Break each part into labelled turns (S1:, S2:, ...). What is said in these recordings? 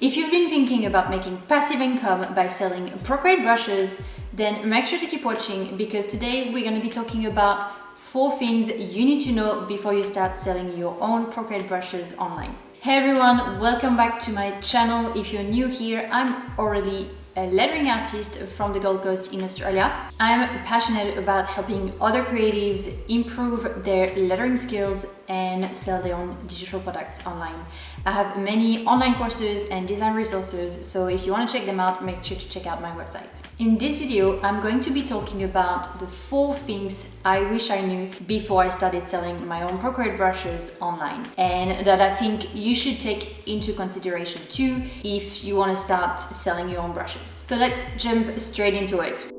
S1: If you've been thinking about making passive income by selling Procreate brushes, then make sure to keep watching because today we're going to be talking about 4 things you need to know before you start selling your own Procreate brushes online. Hey everyone, welcome back to my channel. If you're new here, I'm Aurélie, a lettering artist from the Gold Coast in Australia. I'm passionate about helping other creatives improve their lettering skills and sell their own digital products online. I have many online courses and design resources, so if you want to check them out, make sure to check out my website. In this video, I'm going to be talking about the 4 things I wish I knew before I started selling my own Procreate brushes online, and that I think you should take into consideration too if you want to start selling your own brushes. So let's jump straight into it.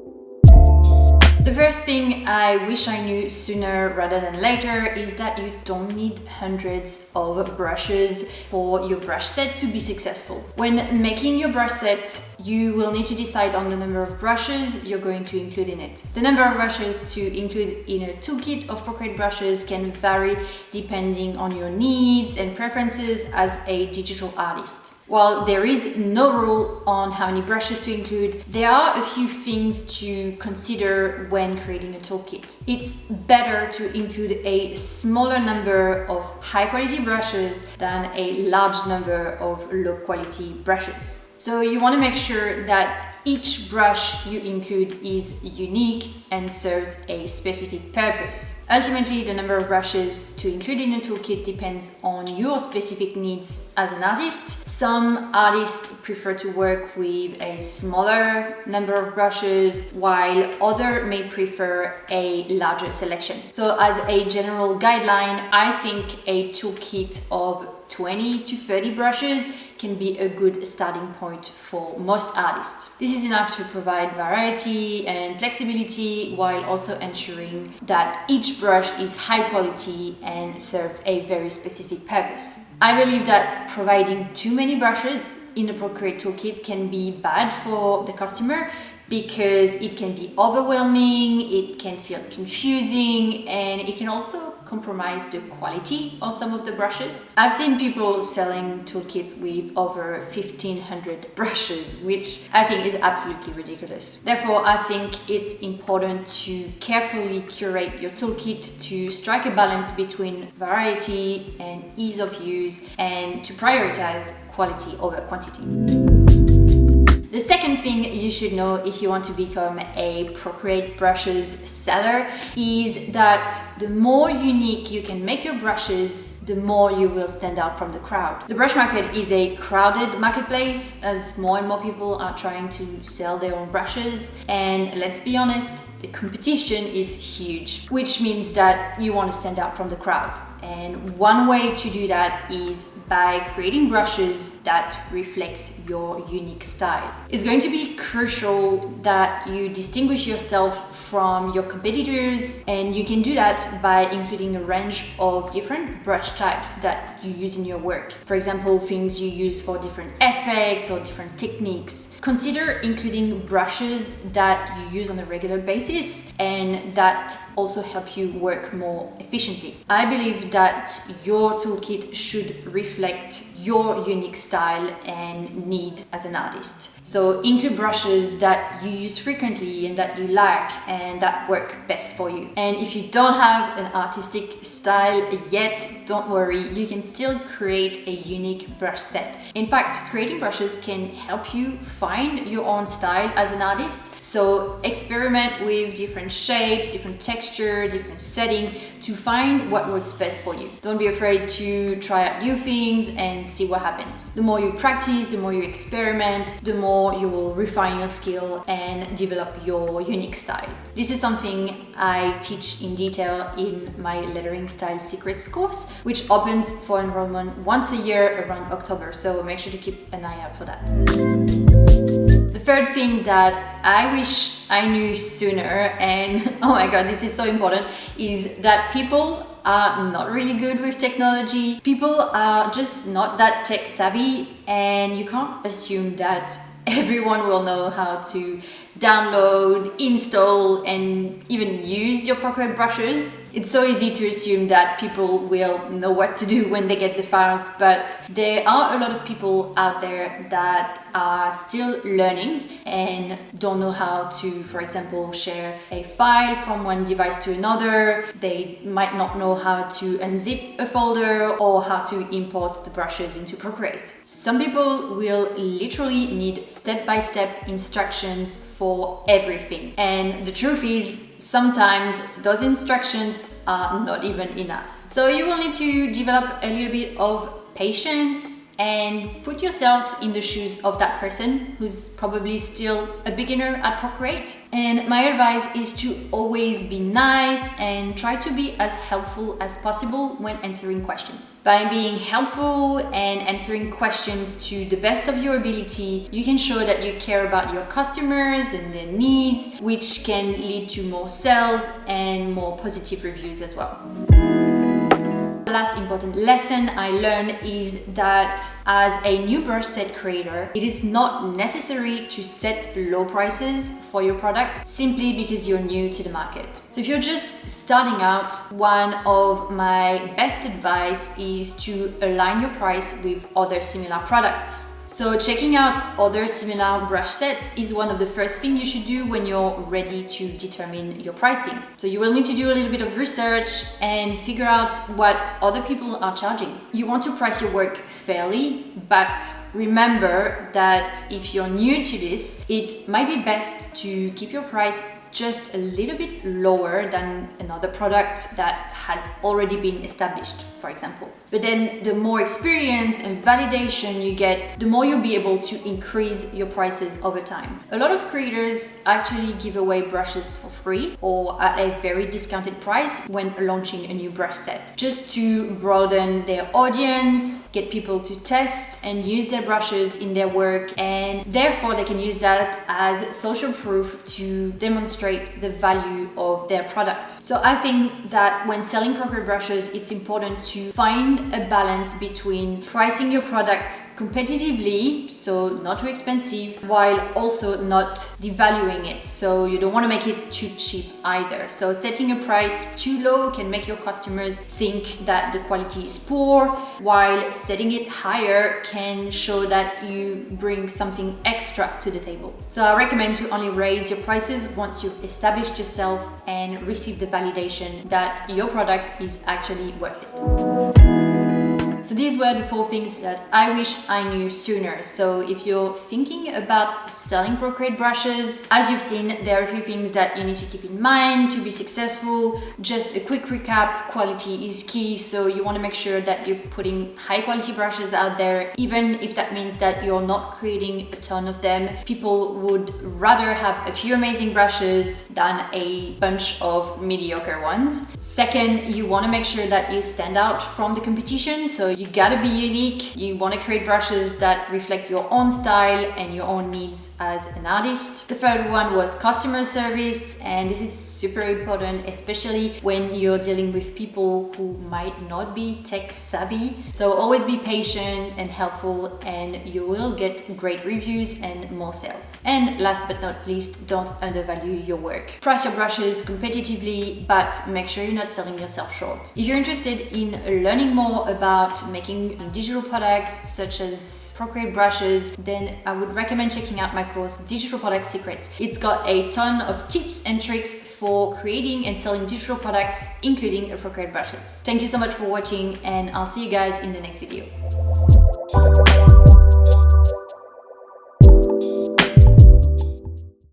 S1: The first thing I wish I knew sooner rather than later is that you don't need hundreds of brushes for your brush set to be successful. When making your brush set, you will need to decide on the number of brushes you're going to include in it. The number of brushes to include in a toolkit of Procreate brushes can vary depending on your needs and preferences as a digital artist. While there is no rule on how many brushes to include, there are a few things to consider when creating a toolkit. It's better to include a smaller number of high quality brushes than a large number of low quality brushes. So you want to make sure that each brush you include is unique and serves a specific purpose. Ultimately, the number of brushes to include in a toolkit depends on your specific needs as an artist. Some artists prefer to work with a smaller number of brushes, while others may prefer a larger selection. So as a general guideline, I think a toolkit of 20 to 30 brushes can be a good starting point for most artists. This is enough to provide variety and flexibility while also ensuring that each brush is high quality and serves a very specific purpose. I believe that providing too many brushes in a Procreate toolkit can be bad for the customer because it can be overwhelming, it can feel confusing, and it can also compromise the quality of some of the brushes. I've seen people selling toolkits with over 1,500 brushes, which I think is absolutely ridiculous. Therefore, I think it's important to carefully curate your toolkit to strike a balance between variety and ease of use and to prioritize quality over quantity. The second thing you should know if you want to become a Procreate brushes seller is that the more unique you can make your brushes, the more you will stand out from the crowd. The brush market is a crowded marketplace as more and more people are trying to sell their own brushes, and let's be honest, the competition is huge, which means that you want to stand out from the crowd. And one way to do that is by creating brushes that reflect your unique style. It's going to be crucial that you distinguish yourself from your competitors, and you can do that by including a range of different brush types that you use in your work. For example, things you use for different effects or different techniques. Consider including brushes that you use on a regular basis and that also help you work more efficiently. I believe that your toolkit should reflect your unique style and need as an artist. So include brushes that you use frequently and that you like and that work best for you. And if you don't have an artistic style yet, don't worry, you can still create a unique brush set. In fact, creating brushes can help you find your own style as an artist. So experiment with different shapes, different texture, different setting to find what works best for you. Don't be afraid to try out new things and see what happens. The more you practice, the more you experiment, the more you will refine your skill and develop your unique style. This is something I teach in detail in my Lettering Style Secrets course, which opens for enrollment once a year around October, so make sure to keep an eye out for that. The third thing that I wish I knew sooner, and oh my god, this is so important, is that people are not really good with technology. People are just not that tech savvy, and you can't assume that everyone will know how to download, install, and even use your Procreate brushes. It's so easy to assume that people will know what to do when they get the files, but there are a lot of people out there that are still learning and don't know how to, for example, share a file from one device to another. They might not know how to unzip a folder or how to import the brushes into Procreate. Some people will literally need step-by-step instructions for everything. And the truth is, sometimes those instructions are not even enough. So you will need to develop a little bit of patience and put yourself in the shoes of that person who's probably still a beginner at Procreate. And my advice is to always be nice and try to be as helpful as possible when answering questions. By being helpful and answering questions to the best of your ability, you can show that you care about your customers and their needs, which can lead to more sales and more positive reviews as well. The last important lesson I learned is that as a new brush set creator, it is not necessary to set low prices for your product simply because you're new to the market. So if you're just starting out, one of my best advice is to align your price with other similar products. So checking out other similar brush sets is one of the first things you should do when you're ready to determine your pricing. So you will need to do a little bit of research and figure out what other people are charging. You want to price your work fairly, but remember that if you're new to this, it might be best to keep your price just a little bit lower than another product that has already been established, for example. But then the more experience and validation you get, the more you'll be able to increase your prices over time. A lot of creators actually give away brushes for free or at a very discounted price when launching a new brush set, just to broaden their audience, get people to test and use their brushes in their work, and therefore they can use that as social proof to demonstrate the value of their product. So I think that when selling Procreate brushes, it's important to find a balance between pricing your product competitively, so not too expensive, while also not devaluing it. So you don't want to make it too cheap either. So setting a price too low can make your customers think that the quality is poor, while setting it higher can show that you bring something extra to the table. So I recommend to only raise your prices once you've established yourself and received the validation that your product is actually worth it. So these were the 4 things that I wish I knew sooner. So if you're thinking about selling Procreate brushes, as you've seen, there are a few things that you need to keep in mind to be successful. Just a quick recap: quality is key. So you want to make sure that you're putting high quality brushes out there, even if that means that you're not creating a ton of them. People would rather have a few amazing brushes than a bunch of mediocre ones. Second, you want to make sure that you stand out from the competition. So you gotta be unique. You want to create brushes that reflect your own style and your own needs as an artist. The third one was customer service, and this is super important, especially when you're dealing with people who might not be tech savvy. So always be patient and helpful, and you will get great reviews and more sales. And last but not least, don't undervalue your work. Price your brushes competitively, but make sure you're not selling yourself short. If you're interested in learning more about making digital products such as Procreate brushes, then I would recommend checking out my course Digital Product Secrets. It's got a ton of tips and tricks for creating and selling digital products, including Procreate brushes. Thank you so much for watching, and I'll see you guys in the next video.